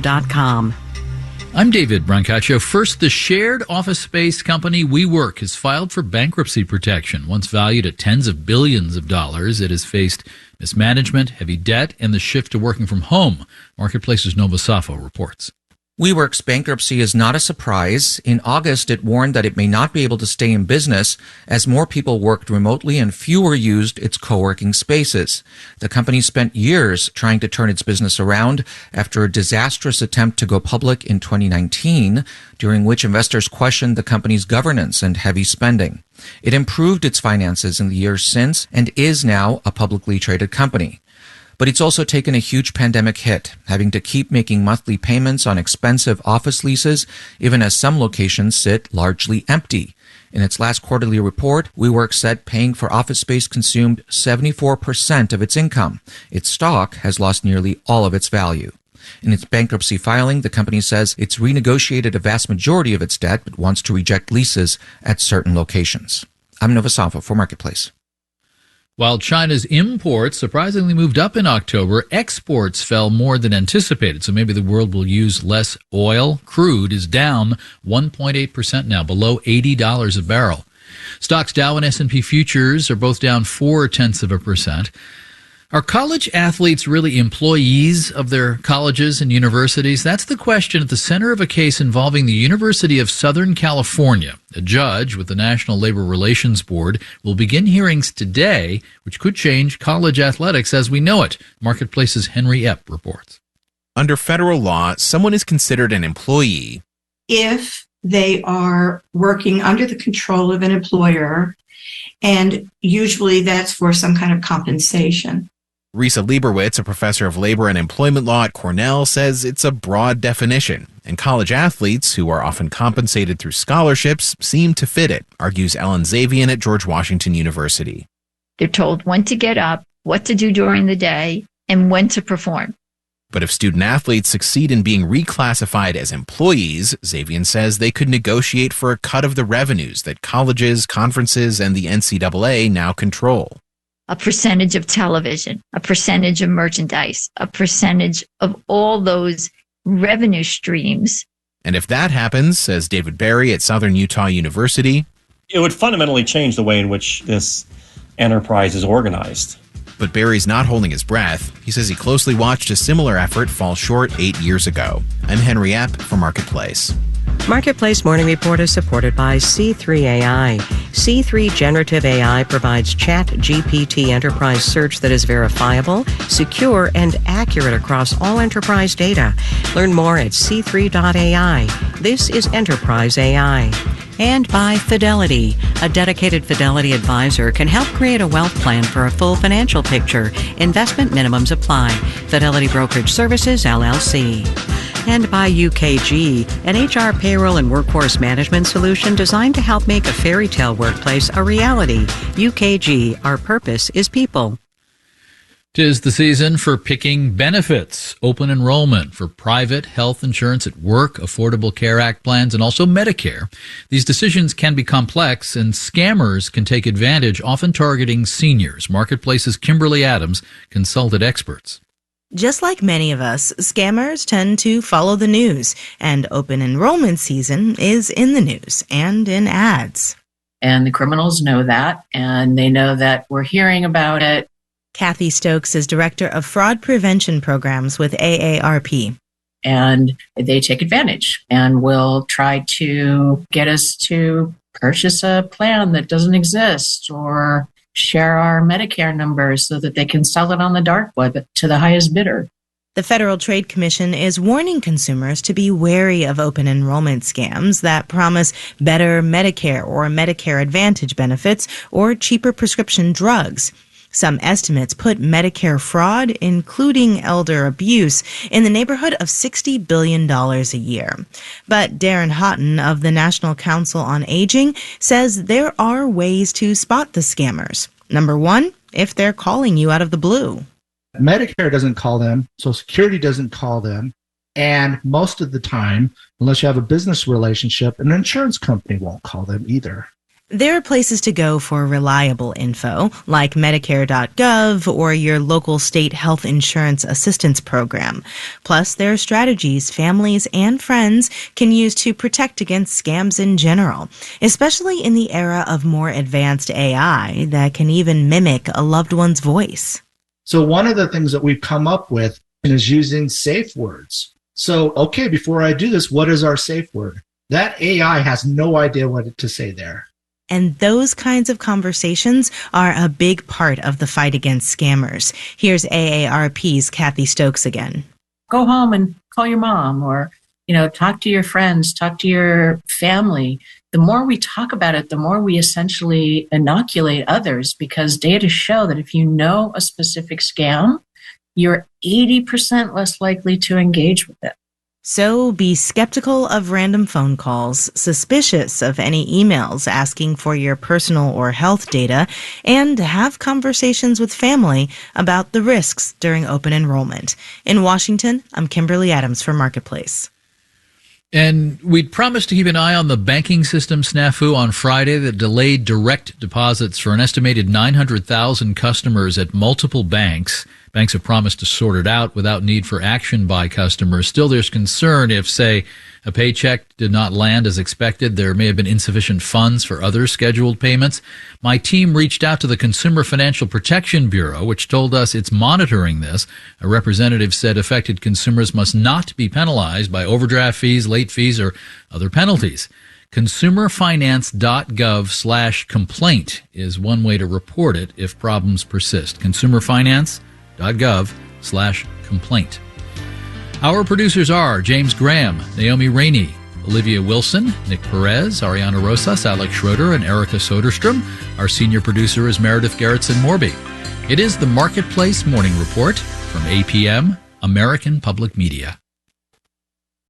WeWork.com. I'm David Brancaccio. First, the shared office space company WeWork has filed for bankruptcy protection. Once valued at tens of billions of dollars, it has faced mismanagement, heavy debt, and the shift to working from home. Marketplace's Nova Safo reports. WeWork's bankruptcy is not a surprise. In August, it warned that it may not be able to stay in business as more people worked remotely and fewer used its co-working spaces. The company spent years trying to turn its business around after a disastrous attempt to go public in 2019, during which investors questioned the company's governance and heavy spending. It improved its finances in the years since and is now a publicly traded company. But it's also taken a huge pandemic hit, having to keep making monthly payments on expensive office leases, even as some locations sit largely empty. In its last quarterly report, WeWork said paying for office space consumed 74% of its income. Its stock has lost nearly all of its value. In its bankruptcy filing, the company says it's renegotiated a vast majority of its debt, but wants to reject leases at certain locations. I'm Nova Safo for Marketplace. While China's imports surprisingly moved up in October, exports fell more than anticipated, so maybe the world will use less oil. Crude is down 1.8% now, below $80 a barrel. Stocks Dow and S&P futures are both down 0.4%. Are college athletes really employees of their colleges and universities? That's the question at the center of a case involving the University of Southern California. A judge with the National Labor Relations Board will begin hearings today, which could change college athletics as we know it. Marketplace's Henry Epp reports. Under federal law, someone is considered an employee if they are working under the control of an employer, and usually that's for some kind of compensation. Risa Leibowitz, a professor of labor and employment law at Cornell, says it's a broad definition, and college athletes, who are often compensated through scholarships, seem to fit it, argues Ellen Zavian at George Washington University. They're told when to get up, what to do during the day, and when to perform. But if student athletes succeed in being reclassified as employees, Zavian says they could negotiate for a cut of the revenues that colleges, conferences, and the NCAA now control. A percentage of television, a percentage of merchandise, a percentage of all those revenue streams. And if that happens, says David Berry at Southern Utah University, it would fundamentally change the way in which this enterprise is organized. But Berry's not holding his breath. He says he closely watched a similar effort fall short 8 years ago. I'm Henry Epp for Marketplace. Marketplace Morning Report is supported by C3 AI. C3 Generative AI provides ChatGPT enterprise search that is verifiable, secure, and accurate across all enterprise data. Learn more at c3.ai. This is Enterprise AI. And by Fidelity. A dedicated Fidelity advisor can help create a wealth plan for a full financial picture. Investment minimums apply. Fidelity Brokerage Services, LLC. And by UKG, an HR, payroll, and workforce management solution designed to help make a fairy tale workplace a reality. UKG, our purpose is people. 'Tis the season for picking benefits, open enrollment for private health insurance at work, Affordable Care Act plans, and also Medicare. These decisions can be complex, and scammers can take advantage, often targeting seniors. Marketplace's Kimberly Adams consulted experts. Just like many of us, scammers tend to follow the news, and open enrollment season is in the news and in ads. And the criminals know that, and they know that we're hearing about it. Kathy Stokes is Director of Fraud Prevention Programs with AARP. And they take advantage and will try to get us to purchase a plan that doesn't exist or share our Medicare numbers so that they can sell it on the dark web to the highest bidder. The Federal Trade Commission is warning consumers to be wary of open enrollment scams that promise better Medicare or Medicare Advantage benefits or cheaper prescription drugs. Some estimates put Medicare fraud, including elder abuse, in the neighborhood of $60 billion a year. But Darren Houghton of the National Council on Aging says there are ways to spot the scammers. Number one, if they're calling you out of the blue. Medicare doesn't call them, Social Security doesn't call them, and most of the time, unless you have a business relationship, an insurance company won't call them either. There are places to go for reliable info, like Medicare.gov or your local state health insurance assistance program. Plus, there are strategies families and friends can use to protect against scams in general, especially in the era of more advanced AI that can even mimic a loved one's voice. So one of the things that we've come up with is using safe words. So, okay, before I do this, what is our safe word? That AI has no idea what to say there. And those kinds of conversations are a big part of the fight against scammers. Here's AARP's Kathy Stokes again. Go home and call your mom, or, talk to your friends, talk to your family. The more we talk about it, the more we essentially inoculate others, because data show that if you know a specific scam, you're 80% less likely to engage with it. So be skeptical of random phone calls, suspicious of any emails asking for your personal or health data, and have conversations with family about the risks during open enrollment. In Washington, I'm Kimberly Adams for Marketplace. And we'd promised to keep an eye on the banking system snafu on Friday that delayed direct deposits for an estimated 900,000 customers at multiple banks. Banks have promised to sort it out without need for action by customers. Still, there's concern if, say, a paycheck did not land as expected. There may have been insufficient funds for other scheduled payments. My team reached out to the Consumer Financial Protection Bureau, which told us it's monitoring this. A representative said affected consumers must not be penalized by overdraft fees, late fees, or other penalties. Consumerfinance.gov/complaint is one way to report it if problems persist. Consumerfinance.gov/complaint. Our producers are James Graham, Naomi Rainey, Olivia Wilson, Nick Perez, Ariana Rosas, Alex Schroeder, and Erica Soderstrom. Our senior producer is Meredith Gerritsen-Morby. It is the Marketplace Morning Report from APM, American Public Media.